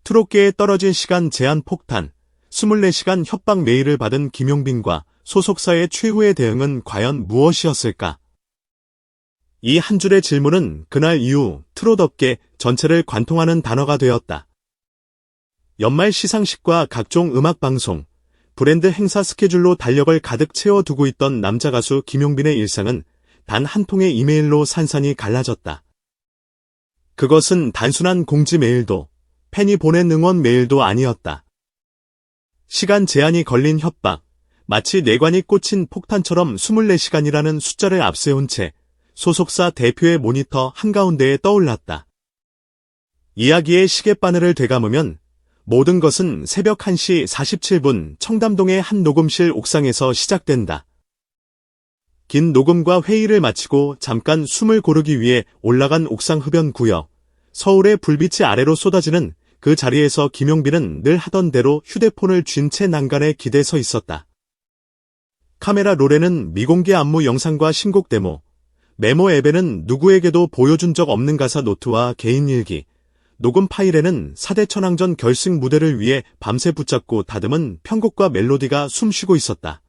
트롯계에 떨어진 시간 제한 폭탄, 24시간 협박 메일을 받은 김용빈과 소속사의 최후의 대응은 과연 무엇이었을까? 이 한 줄의 질문은 그날 이후 트롯업계 전체를 관통하는 단어가 되었다. 연말 시상식과 각종 음악방송, 브랜드 행사 스케줄로 달력을 가득 채워두고 있던 남자 가수 김용빈의 일상은 단 한 통의 이메일로 산산이 갈라졌다. 그것은 단순한 공지 메일도, 팬이 보낸 응원 메일도 아니었다. 시간 제한이 걸린 협박, 마치 뇌관이 꽂힌 폭탄처럼 24시간이라는 숫자를 앞세운 채 소속사 대표의 모니터 한가운데에 떠올랐다. 이야기의 시계바늘을 되감으면 모든 것은 새벽 1시 47분 청담동의 한 녹음실 옥상에서 시작된다. 긴 녹음과 회의를 마치고 잠깐 숨을 고르기 위해 올라간 옥상 흡연 구역, 서울의 불빛이 아래로 쏟아지는 그 자리에서 김용빈은 늘 하던 대로 휴대폰을 쥔 채 난간에 기대 서 있었다. 카메라 롤에는 미공개 안무 영상과 신곡 데모, 메모 앱에는 누구에게도 보여준 적 없는 가사 노트와 개인 일기, 녹음 파일에는 사대천왕전 결승 무대를 위해 밤새 붙잡고 다듬은 편곡과 멜로디가 숨쉬고 있었다.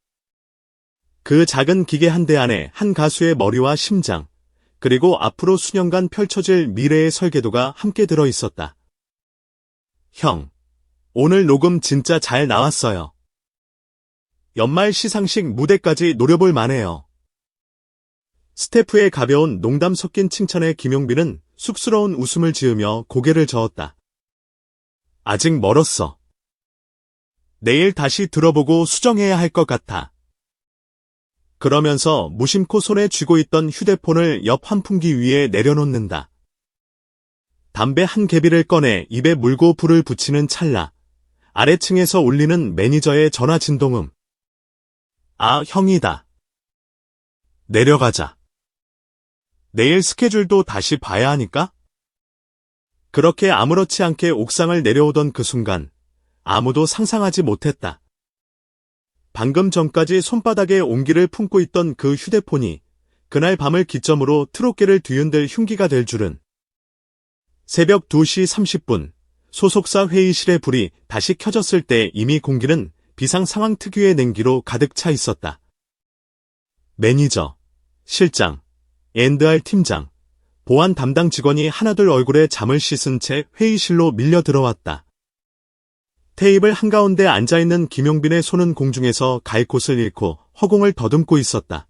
그 작은 기계 한 대 안에 한 가수의 머리와 심장, 그리고 앞으로 수년간 펼쳐질 미래의 설계도가 함께 들어 있었다. 형, 오늘 녹음 진짜 잘 나왔어요. 연말 시상식 무대까지 노려볼 만해요. 스태프의 가벼운 농담 섞인 칭찬에 김용빈은 쑥스러운 웃음을 지으며 고개를 저었다. 아직 멀었어. 내일 다시 들어보고 수정해야 할 것 같아. 그러면서 무심코 손에 쥐고 있던 휴대폰을 옆 환풍기 위에 내려놓는다. 담배 한 개비를 꺼내 입에 물고 불을 붙이는 찰나, 아래층에서 울리는 매니저의 전화 진동음. 아, 형이다. 내려가자. 내일 스케줄도 다시 봐야 하니까? 그렇게 아무렇지 않게 옥상을 내려오던 그 순간, 아무도 상상하지 못했다. 방금 전까지 손바닥에 온기를 품고 있던 그 휴대폰이 그날 밤을 기점으로 트롯계를 뒤흔들 흉기가 될 줄은. 새벽 2시 30분, 소속사 회의실의 불이 다시 켜졌을 때 이미 공기는 비상 상황 특유의 냉기로 가득 차 있었다. 매니저, 실장, N&R 팀장, 보안 담당 직원이 하나둘 얼굴에 잠을 씻은 채 회의실로 밀려 들어왔다. 테이블 한가운데 앉아있는 김용빈의 손은 공중에서 갈 곳을 잃고 허공을 더듬고 있었다.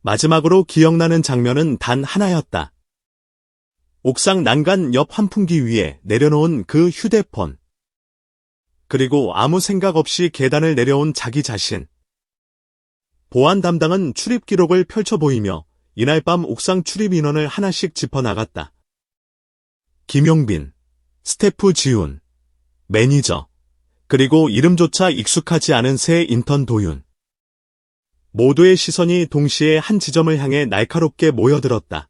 마지막으로 기억나는 장면은 단 하나였다. 옥상 난간 옆 환풍기 위에 내려놓은 그 휴대폰. 그리고 아무 생각 없이 계단을 내려온 자기 자신. 보안 담당은 출입 기록을 펼쳐 보이며 이날 밤 옥상 출입 인원을 하나씩 짚어나갔다. 김용빈, 스태프 지훈, 매니저, 그리고 이름조차 익숙하지 않은 새 인턴 도윤. 모두의 시선이 동시에 한 지점을 향해 날카롭게 모여들었다.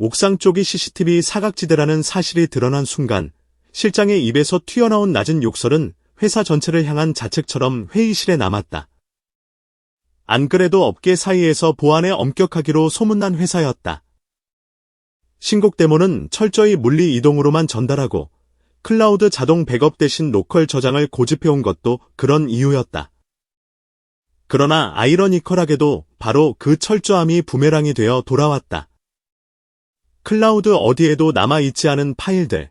옥상 쪽이 CCTV 사각지대라는 사실이 드러난 순간 실장의 입에서 튀어나온 낮은 욕설은 회사 전체를 향한 자책처럼 회의실에 남았다. 안 그래도 업계 사이에서 보안에 엄격하기로 소문난 회사였다. 신곡 데모는 철저히 물리 이동으로만 전달하고 클라우드 자동 백업 대신 로컬 저장을 고집해온 것도 그런 이유였다. 그러나 아이러니컬하게도 바로 그 철저함이 부메랑이 되어 돌아왔다. 클라우드 어디에도 남아있지 않은 파일들,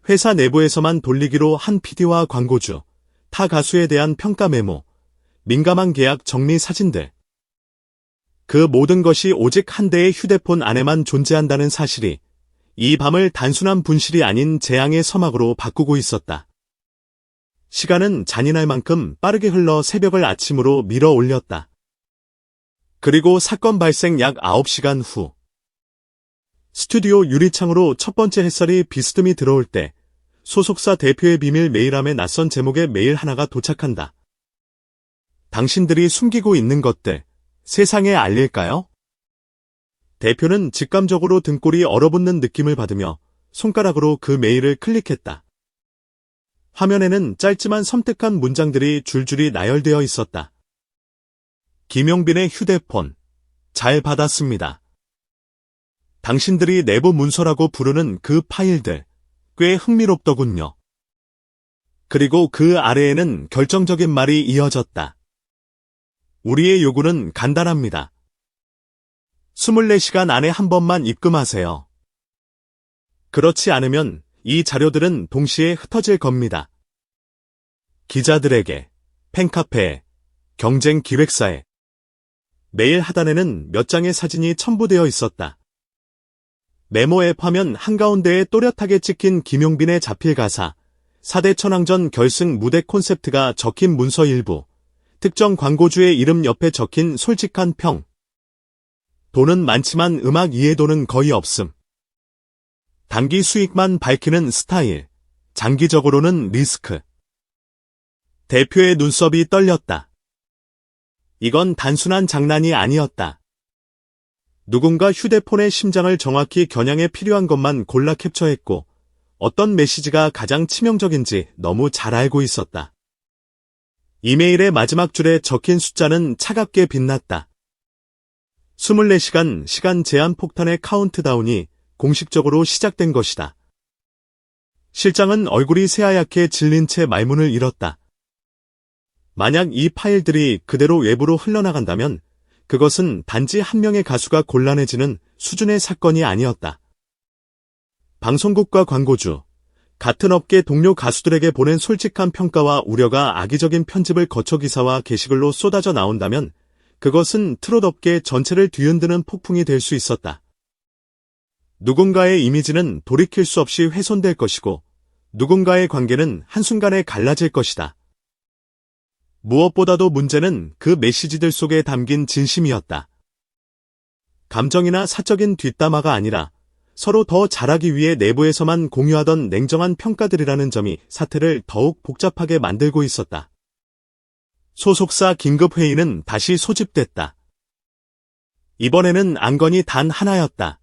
회사 내부에서만 돌리기로 한 PD와 광고주, 타 가수에 대한 평가 메모, 민감한 계약 정리 사진들. 그 모든 것이 오직 한 대의 휴대폰 안에만 존재한다는 사실이 이 밤을 단순한 분실이 아닌 재앙의 서막으로 바꾸고 있었다. 시간은 잔인할 만큼 빠르게 흘러 새벽을 아침으로 밀어 올렸다. 그리고 사건 발생 약 9시간 후. 스튜디오 유리창으로 첫 번째 햇살이 비스듬히 들어올 때 소속사 대표의 비밀 메일함에 낯선 제목의 메일 하나가 도착한다. 당신들이 숨기고 있는 것들, 세상에 알릴까요? 대표는 직감적으로 등골이 얼어붙는 느낌을 받으며 손가락으로 그 메일을 클릭했다. 화면에는 짧지만 섬뜩한 문장들이 줄줄이 나열되어 있었다. 김용빈의 휴대폰, 잘 받았습니다. 당신들이 내부 문서라고 부르는 그 파일들, 꽤 흥미롭더군요. 그리고 그 아래에는 결정적인 말이 이어졌다. 우리의 요구는 간단합니다. 24시간 안에 한 번만 입금하세요. 그렇지 않으면 이 자료들은 동시에 흩어질 겁니다. 기자들에게, 팬카페에, 경쟁 기획사에. 메일 하단에는 몇 장의 사진이 첨부되어 있었다. 메모 앱 화면 한가운데에 또렷하게 찍힌 김용빈의 자필 가사, 4대 천왕전 결승 무대 콘셉트가 적힌 문서 일부, 특정 광고주의 이름 옆에 적힌 솔직한 평. 돈은 많지만 음악 이해도는 거의 없음. 단기 수익만 밝히는 스타일, 장기적으로는 리스크. 대표의 눈썹이 떨렸다. 이건 단순한 장난이 아니었다. 누군가 휴대폰의 심장을 정확히 겨냥해 필요한 것만 골라 캡처했고 어떤 메시지가 가장 치명적인지 너무 잘 알고 있었다. 이메일의 마지막 줄에 적힌 숫자는 차갑게 빛났다. 24시간 시간 제한 폭탄의 카운트다운이 공식적으로 시작된 것이다. 실장은 얼굴이 새하얗게 질린 채 말문을 잃었다. 만약 이 파일들이 그대로 외부로 흘러나간다면 그것은 단지 한 명의 가수가 곤란해지는 수준의 사건이 아니었다. 방송국과 광고주, 같은 업계 동료 가수들에게 보낸 솔직한 평가와 우려가 악의적인 편집을 거쳐 기사와 게시글로 쏟아져 나온다면 그것은 트롯 업계 전체를 뒤흔드는 폭풍이 될 수 있었다. 누군가의 이미지는 돌이킬 수 없이 훼손될 것이고 누군가의 관계는 한순간에 갈라질 것이다. 무엇보다도 문제는 그 메시지들 속에 담긴 진심이었다. 감정이나 사적인 뒷담화가 아니라 서로 더 잘하기 위해 내부에서만 공유하던 냉정한 평가들이라는 점이 사태를 더욱 복잡하게 만들고 있었다. 소속사 긴급회의는 다시 소집됐다. 이번에는 안건이 단 하나였다.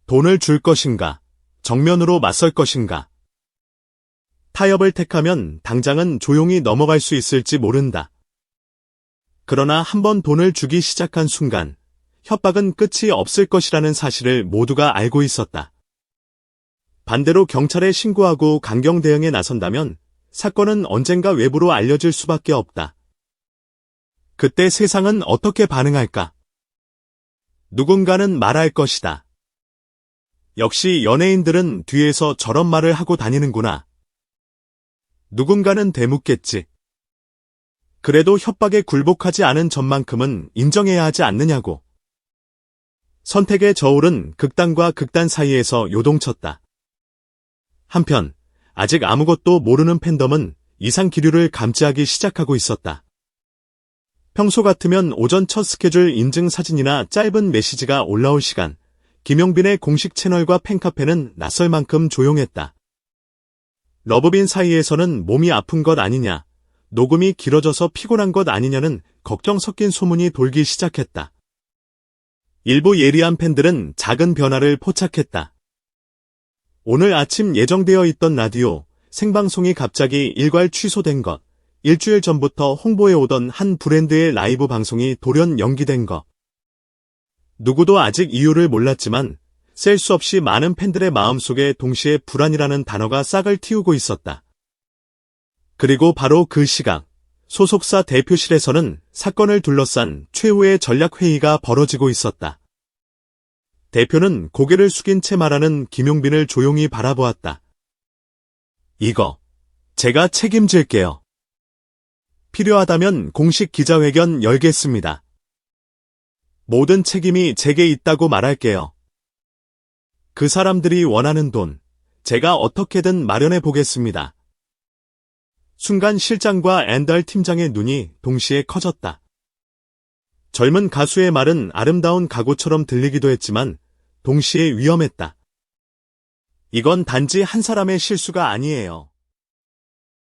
돈을 줄 것인가, 정면으로 맞설 것인가. 타협을 택하면 당장은 조용히 넘어갈 수 있을지 모른다. 그러나 한번 돈을 주기 시작한 순간 협박은 끝이 없을 것이라는 사실을 모두가 알고 있었다. 반대로 경찰에 신고하고 강경 대응에 나선다면 사건은 언젠가 외부로 알려질 수밖에 없다. 그때 세상은 어떻게 반응할까? 누군가는 말할 것이다. 역시 연예인들은 뒤에서 저런 말을 하고 다니는구나. 누군가는 되묻겠지. 그래도 협박에 굴복하지 않은 점만큼은 인정해야 하지 않느냐고. 선택의 저울은 극단과 극단 사이에서 요동쳤다. 한편 아직 아무것도 모르는 팬덤은 이상 기류를 감지하기 시작하고 있었다. 평소 같으면 오전 첫 스케줄 인증 사진이나 짧은 메시지가 올라올 시간, 김용빈의 공식 채널과 팬카페는 낯설 만큼 조용했다. 러브빈 사이에서는 몸이 아픈 것 아니냐, 녹음이 길어져서 피곤한 것 아니냐는 걱정 섞인 소문이 돌기 시작했다. 일부 예리한 팬들은 작은 변화를 포착했다. 오늘 아침 예정되어 있던 라디오, 생방송이 갑자기 일괄 취소된 것, 일주일 전부터 홍보해 오던 한 브랜드의 라이브 방송이 돌연 연기된 것. 누구도 아직 이유를 몰랐지만 셀 수 없이 많은 팬들의 마음속에 동시에 불안이라는 단어가 싹을 틔우고 있었다. 그리고 바로 그 시각, 소속사 대표실에서는 사건을 둘러싼 최후의 전략회의가 벌어지고 있었다. 대표는 고개를 숙인 채 말하는 김용빈을 조용히 바라보았다. 이거, 제가 책임질게요. 필요하다면 공식 기자회견 열겠습니다. 모든 책임이 제게 있다고 말할게요. 그 사람들이 원하는 돈, 제가 어떻게든 마련해 보겠습니다. 순간 실장과 앤달 팀장의 눈이 동시에 커졌다. 젊은 가수의 말은 아름다운 각오처럼 들리기도 했지만 동시에 위험했다. 이건 단지 한 사람의 실수가 아니에요.